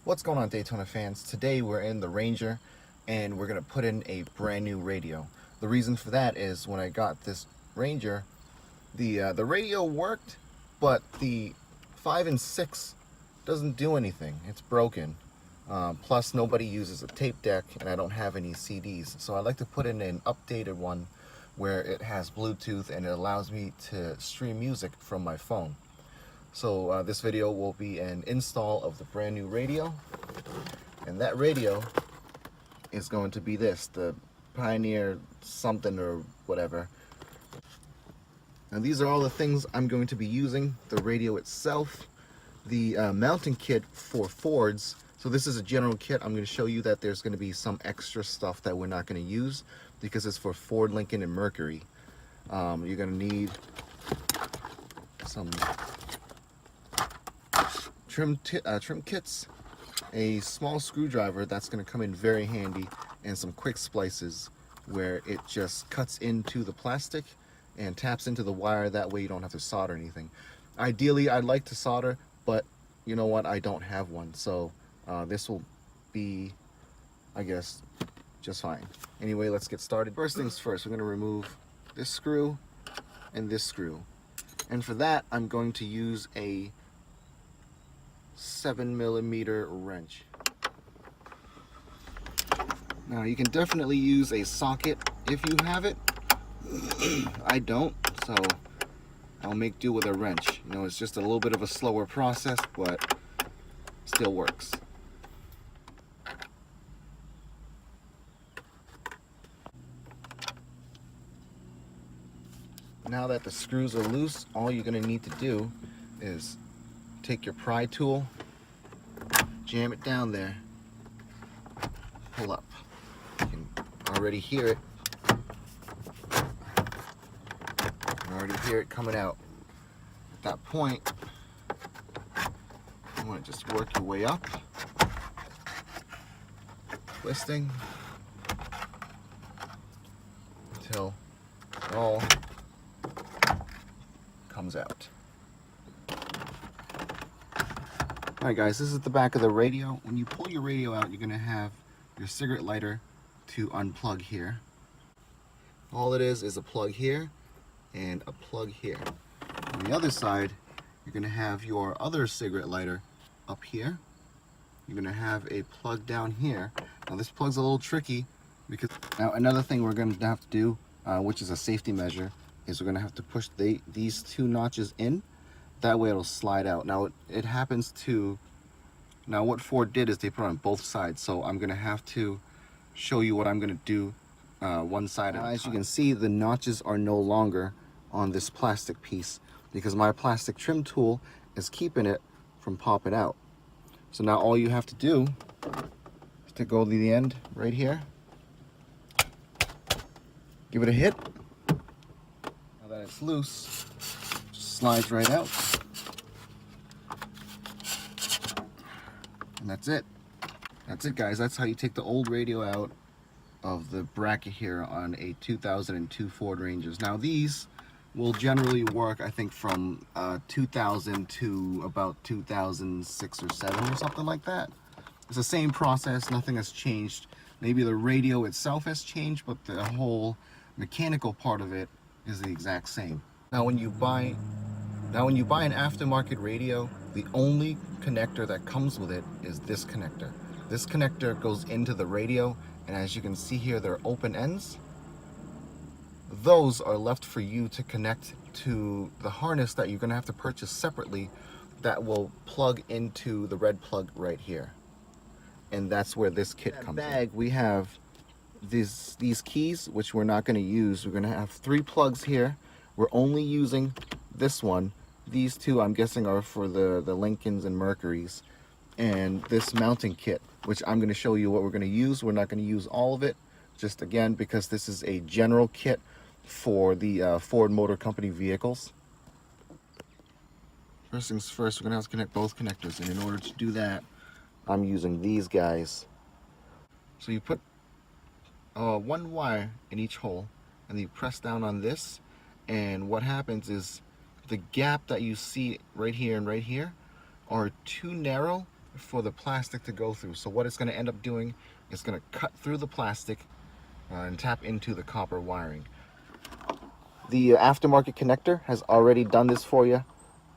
What's going on, Daytona fans? Today we're in the Ranger and we're going to put in a brand new radio. The reason for that is when I got this Ranger, the radio worked, but the 5 and 6 doesn't do anything. It's broken. Plus nobody uses a tape deck and I don't have any CDs. So I like to put in an updated one where it has Bluetooth and it allows me to stream music from my phone. So this video will be an install of the brand new radio, and that radio is going to be this, the Pioneer something or whatever. Now these are all the things I'm going to be using: the radio itself, the mounting kit for Fords. So this is a general kit. I'm going to show you that there's going to be some extra stuff that we're not going to use because it's for Ford, Lincoln, and Mercury. You're going to need some trim kits, a small screwdriver that's going to come in very handy, and some quick splices where it just cuts into the plastic and taps into the wire. That way you don't have to solder anything. Ideally I'd like to solder, but you know what, I don't have one, so this will be, I guess, just fine. Anyway, let's get started. First things first, we're going to remove this screw and this screw, and for that I'm going to use a 7mm wrench. Now you can definitely use a socket if you have it. I don't, so I'll make do with a wrench. You know, it's just a little bit of a slower process, but still works. Now that the screws are loose, all you're going to need to do is take your pry tool, jam it down there, pull up. You can already hear it. You can already hear it coming out. At that point, you want to just work your way up, twisting until it all comes out. Alright guys, this is the back of the radio. When you pull your radio out, you're going to have your cigarette lighter to unplug here. All it is a plug here and a plug here. On the other side, you're going to have your other cigarette lighter up here. You're going to have a plug down here. Now this plug's a little tricky because now another thing we're going to have to do, which is a safety measure, is we're going to have to push these two notches in. That way it'll slide out. Now it happens to, now what Ford did is they put it on both sides, so I'm going to have to show you what I'm going to do one side at a time. As you can see, the notches are no longer on this plastic piece because my plastic trim tool is keeping it from popping out. So now all you have to do is to go to the end right here, give it a hit. Now that it's loose, just slides right out. And that's it. That's it, guys. That's how you take the old radio out of the bracket here on a 2002 Ford Rangers. Now these will generally work, I think, from 2000 to about 2006 or 7 or something like that. It's the same process. Nothing has changed. Maybe the radio itself has changed, but the whole mechanical part of it is the exact same. Now when you buy an aftermarket radio, the only connector that comes with it is this connector. This connector goes into the radio, and as you can see here, there are open ends. Those are left for you to connect to the harness that you're going to have to purchase separately that will plug into the red plug right here. And that's where this kit comes in. We have these keys, which we're not going to use. We're going to have 3 plugs here. We're only using this one. These two, I'm guessing, are for the Lincolns and Mercurys. And this mounting kit, which I'm going to show you what we're going to use. We're not going to use all of it, just again, because this is a general kit for the Ford Motor Company vehicles. First things first, we're going to have to connect both connectors. And in order to do that, I'm using these guys. So you put one wire in each hole, and then you press down on this, And what happens is the gap that you see right here and right here are too narrow for the plastic to go through. So what it's going to end up doing is going to cut through the plastic and tap into the copper wiring. The aftermarket connector has already done this for you.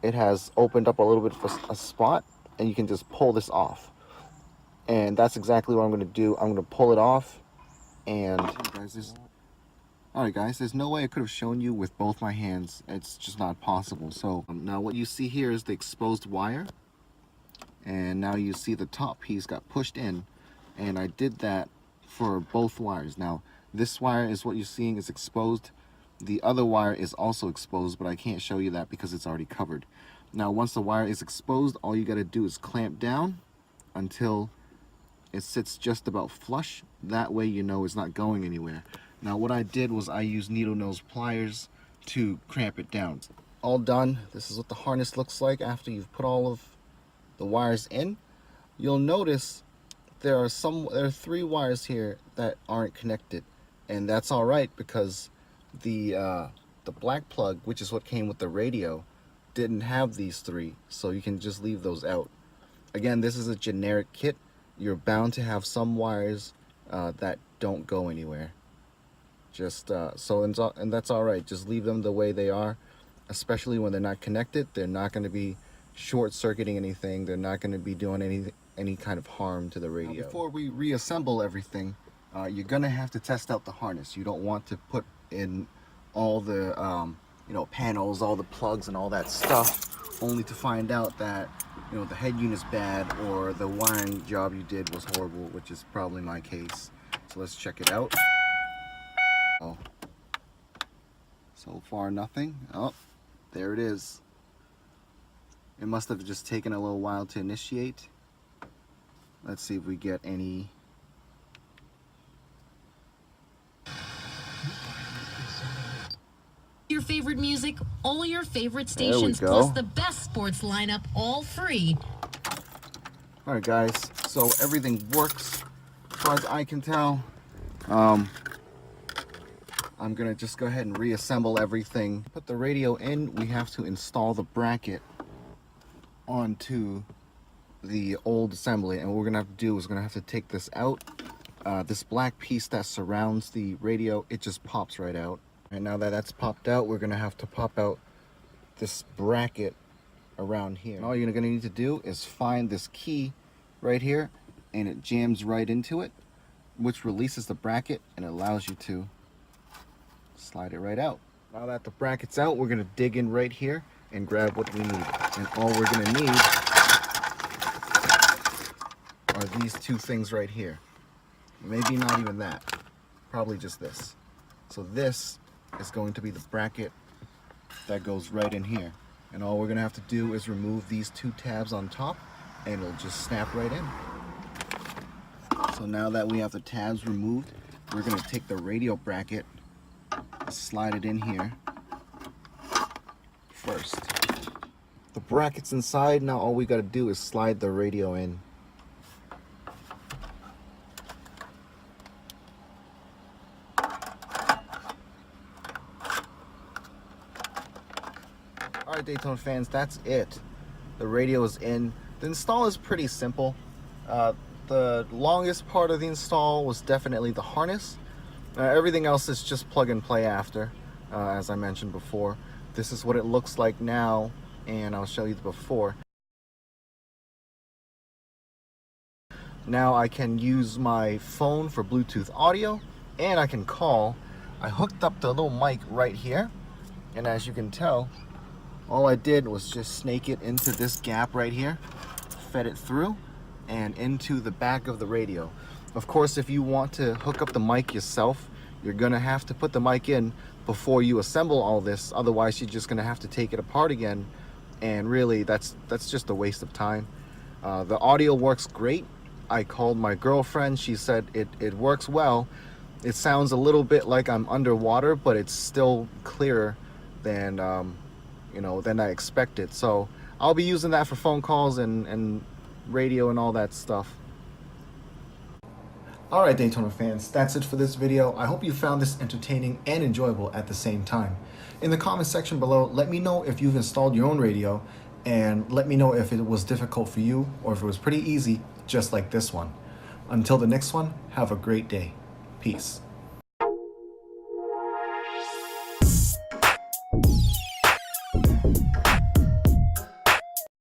It has opened up a little bit of a spot, and you can just pull this off. And that's exactly what I'm going to do. I'm going to pull it off. And alright guys, there's no way I could have shown you with both my hands. It's just not possible. So now what you see here is the exposed wire, and now you see the top piece got pushed in, and I did that for both wires. Now this wire is what you're seeing is exposed. The other wire is also exposed, but I can't show you that because it's already covered. Now once the wire is exposed, all you got to do is clamp down until it sits just about flush. That way you know it's not going anywhere. Now what I did was I used needle nose pliers to clamp it down. All done. This is what the harness looks like after you've put all of the wires in. You'll notice there are 3 wires here that aren't connected, and that's all right because the black plug, which is what came with the radio, didn't have these 3, so you can just leave those out. Again, this is a generic kit. You're bound to have some wires that don't go anywhere. Just and that's all right. Just leave them the way they are, especially when they're not connected. They're not going to be short-circuiting anything. They're not going to be doing any kind of harm to the radio. Now, before we reassemble everything, you're going to have to test out the harness. You don't want to put in all the panels, all the plugs and all that stuff, only to find out that the head unit's bad or the wiring job you did was horrible, which is probably my case. So let's check it out. Oh, so far nothing. Oh, there it is. It must have just taken a little while to initiate. Let's see if we get any. Your favorite music, all your favorite stations, plus the best sports lineup, all free. All right, guys. So everything works, as far as I can tell. I'm gonna just go ahead and reassemble everything. Put the radio in. We have to install the bracket onto the old assembly, and what we're gonna have to do is we're gonna have to take this out. This black piece that surrounds the radio, it just pops right out. And now that that's popped out, we're gonna have to pop out this bracket around here. And all you're gonna need to do is find this key right here, and it jams right into it, which releases the bracket and allows you to slide it right out. Now that the bracket's out, we're gonna dig in right here and grab what we need. And all we're gonna need are these 2 things right here. Maybe not even that, probably just this. So this is going to be the bracket that goes right in here. And all we're gonna have to do is remove these 2 tabs on top, and it'll just snap right in. So now that we have the tabs removed, we're gonna take the radio bracket, slide it in here first. The bracket's inside. Now all we gotta do is slide the radio in. Alright, Daytona fans, that's it. The radio is in. The install is pretty simple. The longest part of the install was definitely the harness. Everything else is just plug and play after, as I mentioned before. This is what it looks like now, and I'll show you the before. Now I can use my phone for Bluetooth audio, and I can call. I hooked up the little mic right here, and as you can tell, all I did was just snake it into this gap right here, fed it through, and into the back of the radio. Of course, if you want to hook up the mic yourself, you're gonna have to put the mic in before you assemble all this. Otherwise, you're just gonna have to take it apart again, and really, that's just a waste of time. The audio works great. I called my girlfriend. She said it works well. It sounds a little bit like I'm underwater, but it's still clearer than than I expected. So I'll be using that for phone calls and radio and all that stuff. Alright, Daytona fans, that's it for this video. I hope you found this entertaining and enjoyable at the same time. In the comment section below, let me know if you've installed your own radio, and let me know if it was difficult for you or if it was pretty easy, just like this one. Until the next one, have a great day. Peace.